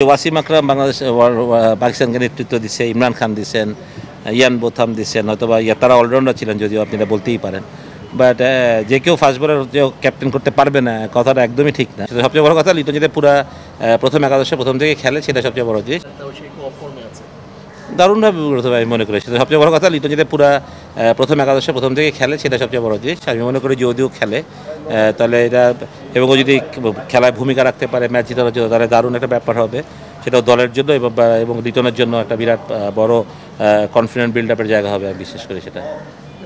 ওয়াসিম আকরাম বাংলাদেশ পাকিস্তানকে নেতৃত্ব দিচ্ছে, ইমরান খান দিচ্ছেন, ইয়ান বোথাম দিচ্ছেন, হয়তোবা তারা অলরাউন্ডার ছিলেন, যদিও আপনি এটা বলতেই পারেন। বাট যে কেউ ফার্স্ট বলার যে ক্যাপ্টেন করতে পারবে না, কথাটা একদমই ঠিক না। সেটা সবচেয়ে বড় কথা, লিটন যদি পুরো প্রথম একাদশে প্রথম থেকে খেলে, সেটা সবচেয়ে বড় জিনিস। দারুণভাবে বিব্রত আমি মনে করি, সেটা সবচেয়ে বড় কথা। লিটন যদি পুরো প্রথম একাদশে প্রথম থেকে খেলে, সেটা সবচেয়ে বড় জিনিস। আমি মনে করি যদিও খেলে তাহলে এটা, এবং ও যদি খেলায় ভূমিকা রাখতে পারে ম্যাচ জেতানোর জন্য, তাহলে দারুণ একটা ব্যাপার হবে। সেটাও দলের জন্য এবং লিটনের জন্য একটা বিরাট বড় কনফিডেন্ট বিল্ড আপের জায়গা হবে, আমি বিশ্বাস করি সেটা।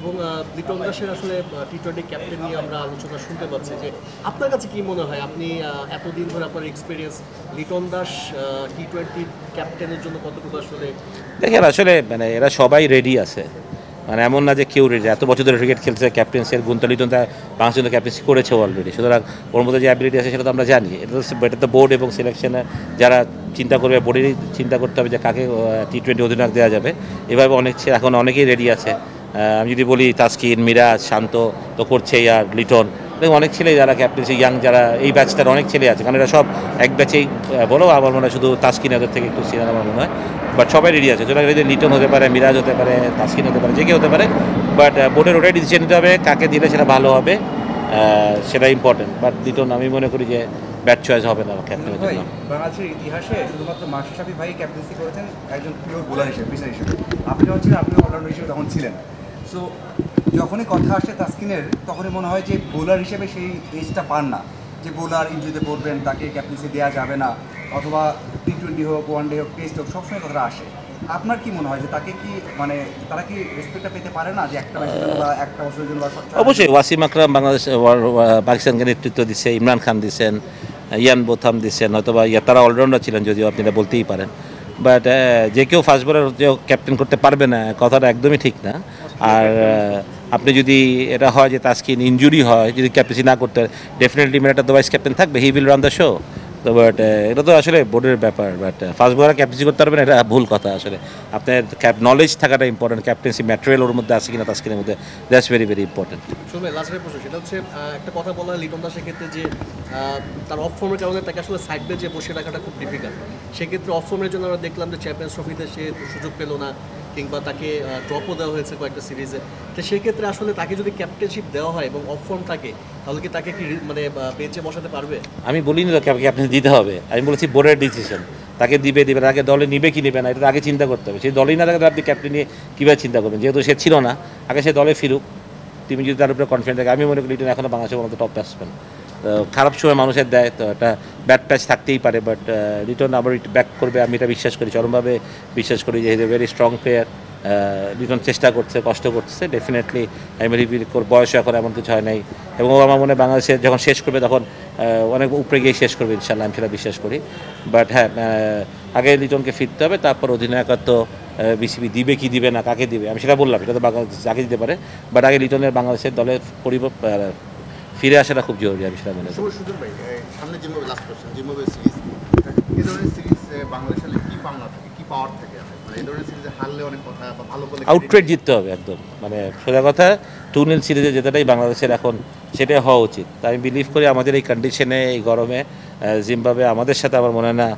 এবং লিটন দাসের আসলে টি-20 ক্যাপ্টেন নিয়ে আমরা আলোচনা শুনতে পাচ্ছি, যে আপনার কাছে কি মনে হয়, আপনি এতদিন ধরে আপনার এক্সপিরিয়েন্স, লিটন দাস টি-20 ক্যাপ্টেনের জন্য কতটুকু আসলে? দেখেন, আসলে এরা সবাই রেডি আছে, এমন না যে কেউ রেডি। এত বছর ধরে ক্রিকেট খেলছে, ক্যাপ্টেন্সির গুণটা লিটন বাংলাদেশ জন্য ক্যাপ্টেন্সি করেছে অলরেডি। সুতরাং ওর মধ্যে যে অ্যাবিলিটি আছে সেটা তো আমরা জানি। এটা তো বোর্ড এবং সিলেকশনে যারা চিন্তা করবে, বোর্ডেরই চিন্তা করতে হবে যে কাকে টি-20 অধিনায়ক দেওয়া যাবে। এভাবে এখন অনেকেই রেডি আছে। আমি যদি বলি তাসকিন, মিরাজ, শান্ত তো করছেই, আর লিটন, অনেক ছেলে যারা ক্যাপ্টেন্সি ইয়াং, যারা এই ব্যাচটার অনেক ছেলে আছে, কারণ এরা সব এক ব্যাচেই বলো। আমার মনে হয় শুধু তাসকিন এদের থেকে একটু সিনিয়র আমার মনে হয়, বাট সবাই রেডি আছে। সুতরাং লিটন হতে পারে, মিরাজ হতে পারে, তাসকিন হতে পারে, যে কেউ হতে পারে। বাট বোর্ডের ওটাই ডিসিশন নিতে হবে কাকে দিলে সেটা ভালো হবে, সেটা ইম্পর্টেন্ট। বাট লিটন আমি মনে করি যে ব্যাট চয়েস হবে না ক্যাপ্টেনের জন্য। বাংলাদেশের ইতিহাসে শুধুমাত্র মাশরাফি শাফি ভাই ক্যাপ্টেন্সি করেছেন একজন পিওর বোলার হিসেবে, পেসার হিসেবে। আপনি অলরাউন্ডার হিসেবে তখন ছিলেন। সো যখনই কথা আসে তাসকিনের, তখনই মনে হয় যে বোলার হিসেবে সেই এজটা পান না, যে বোলার ইনজুরিতে পড়বেন, তাকে ক্যাপ্টেন্সি দেওয়া যাবে না, অথবা টি-20 হোক, ওয়ানডে হোক, টেস্ট হোক, সবসময় কথাটা আসে। আপনার কি মনে হয় যে তাকে কি তারা কি রেসপেক্টটা পেতে পারে না, যে একটা ম্যাচের জন্য বা একটা বছরের জন্য? অবশ্যই ওয়াসিম আকরাম বাংলাদেশ পাকিস্তানকে নেতৃত্ব দিচ্ছে, ইমরান খান দিচ্ছেন, ইয়ান বোথাম দিচ্ছেন, হয়তোবা তারা অলরাউন্ডার ছিলেন, যদিও আপনি এটা বলতেই পারেন। বাট যে কেউ ফার্স্ট বলার যে ক্যাপ্টেন করতে পারবে না, কথাটা একদমই ঠিক না। আর আপনি যদি এটা হয় যে তাসকিন ইনজুরি হয়, যদি ক্যাপ্টেন্সি না করতে, ডেফিনেটলি একটা তো ভাইস ক্যাপ্টেন থাকবে, he will run the show. তো বাট এটা তো আসলে বোর্ডের ব্যাপার। বাট ফার্স্ট বলার ক্যাপ্টেন্সি করতে পারবেন, এটা ভুল কথা। আসলে আপনার নলেজ থাকাটা ইম্পর্টেন্ট, ক্যাপ্টেন্সি ম্যাটেরিয়াল ওর মধ্যে আছে কিনা তাসকিনের মধ্যে, দ্যাটস ভেরি ভেরি ইম্পর্টেন্ট। শুনবে লাস্টের প্রশ্ন, সেটা হচ্ছে একটা কথা বলা হয় লিটন দাসের ক্ষেত্রে যে তার অফ ফর্মের কারণে তাকে আসলে সাইড বেঞ্চে বসে রাখাটা খুব ডিফিকাল্ট। সেক্ষেত্রে অফ ফর্মের জন্য আমরা দেখলাম যে চ্যাম্পিয়ন্স ট্রফিতে সে সুযোগ পেল না, কিংবা তাকে ড্রপও দেওয়া হয়েছে কয়েকটা সিরিজে। তো সেক্ষেত্রে আসলে তাকে যদি ক্যাপ্টেনশিপ দেওয়া হয় এবং অফ ফর্ম থাকে, তাহলে কি তাকে কি বেঞ্চে বসাতে পারবে? আমি বলিনি তো ক্যাপ্টেন্সি দিতে হবে, আমি বলেছি বোর্ডের ডিসিশন, তাকে দিবে আগে দলে নিবে কি নেবে না, এটা আগে চিন্তা করতে হবে। সেই দলই না থাকে, আপনি ক্যাপ্টেন নিয়ে কীভাবে চিন্তা করবেন? যেহেতু সে ছিল না, আগে সে দলে ফিরুক। তুমি যদি তার উপরে কনফিডেন্ট থাকে, আমি মনে করি লিটন এখনও বাংলাদেশের মতো টপ ব্যাটসম্যান। খারাপ সময় মানুষের দেয়, তো একটা ব্যাট প্যাচ থাকতেই পারে, বাট লিটন আবার ব্যাক করবে, আমি এটা বিশ্বাস করি, চরমভাবে বিশ্বাস করি যে is a very strong player. Liton চেষ্টা করছে, কষ্ট করছে, ডেফিনেটলি আমি বয়সও এখন এমন কিছু হয় নাই। এবং আমার মনে হয় বাংলাদেশে যখন শেষ করবে, তখন অনেক উপরে গিয়ে শেষ করবে ইনশাল্লাহ, আমি সেটা বিশ্বাস করি। বাট হ্যাঁ, আগে লিটনকে ফিরতে হবে, তারপর অধিনায়কত্ব বিসিবি দিবে কি দিবে না, কাকে দিবে, আমি সেটা বললাম। এটা তো বাংলাদেশ যাকে দিতে পারে, বাট আগে লিটনের বাংলাদেশের দলে ফিরে আসাটা খুব জরুরি, আমি সেটা মনে করি। সুজন ভাই, সামনে Zimbabwe, last question, Zimbabwe series, এই ধরনের সিরিজ বাংলাদেশের কি পাওনা থাকে, কি পাওয়ার থাকে? এই ধরনের সিরিজে হারলে অনেক কথা, বা ভালো করলে আউটরেট জিততে হবে একদম, সোজা কথা। 2-0 সিরিজে জেতাটাই বাংলাদেশের এখন সেটাই হওয়া উচিত। তাই আমি বিলিভ করি আমাদের এই কন্ডিশনে, এই গরমে জিম্বাবুয়ে আমাদের সাথে, আমার মনে হয় না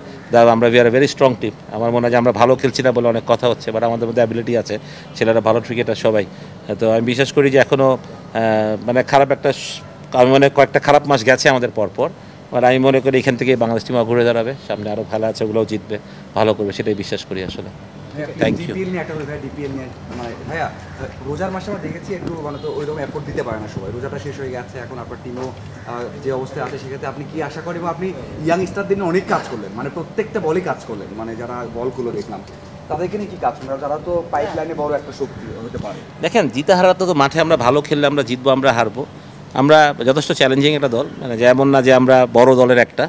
আমরা we are very strong team. আমার মনে হয় যে আমরা ভালো খেলছি না বলে অনেক কথা হচ্ছে, বাট আমাদের মধ্যে অ্যাবিলিটি আছে, ছেলেরা ভালো ক্রিকেটার সবাই। তো আমি বিশ্বাস করি যে এখনও খারাপ একটা, আমি কয়েকটা খারাপ মাস গেছে আমাদের পরপর, মানে আমি মনে করি এখান থেকে বাংলাদেশ টিম ঘুরে দাঁড়াবে, সামনে আরও ভালো আছে, ওগুলোও জিতবে, ভালো করবে, সেটাই বিশ্বাস করি আসলে। Thank you. ডিপিএল নিয়ে ভাইয়া, রোজার মাসে আমরা দেখেছি একটু তো ওইরকম এফোর্ট দিতে পারে না সবাই। রোজাটা শেষ হয়ে গেছে, এখন আপনার টিমও যে অবস্থায় আছে, সেক্ষেত্রে আপনি কি আশা করেন? এবং আপনি ইয়াং স্টার দিনে অনেক কাজ করলেন, প্রত্যেকটা বলই কাজ করলেন, যারা বলগুলো দেখলাম তাদেরকে নিয়ে কী কাজ করলেন, যারা তো পাইপ লাইনে বড় একটা শক্তি হতে পারে। দেখেন, জিতে হারা তো মাঠে, আমরা ভালো খেললে আমরা জিতবো, আমরা হারবো। আমরা যথেষ্ট চ্যালেঞ্জিং একটা দল, যেমন না যে আমরা বড় দলের একটা,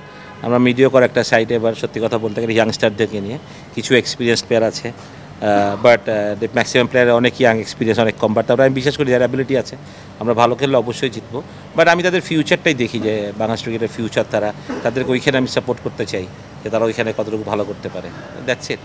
আমরা মিডিওকর একটা সাইডে। এবার সত্যি কথা বলতে গেলে ইয়াংস্টারদেরকে নিয়ে কিছু এক্সপিরিয়েন্স প্লেয়ার আছে, বাট ম্যাক্সিমাম প্লেয়ার অনেক ইয়াং, এক্সপিরিয়েন্স অনেক কম। বাট তারপরে আমি বিশ্বাস করি যার অ্যাবিলিটি আছে, আমরা ভালো খেললে অবশ্যই জিতবো। বাট আমি তাদের ফিউচারটাই দেখি, যে বাংলাদেশ ক্রিকেটের ফিউচার, তাদেরকে ওইখানে আমি সাপোর্ট করতে চাই, যে তারা ওইখানে কতটুকু ভালো করতে পারে। That's it.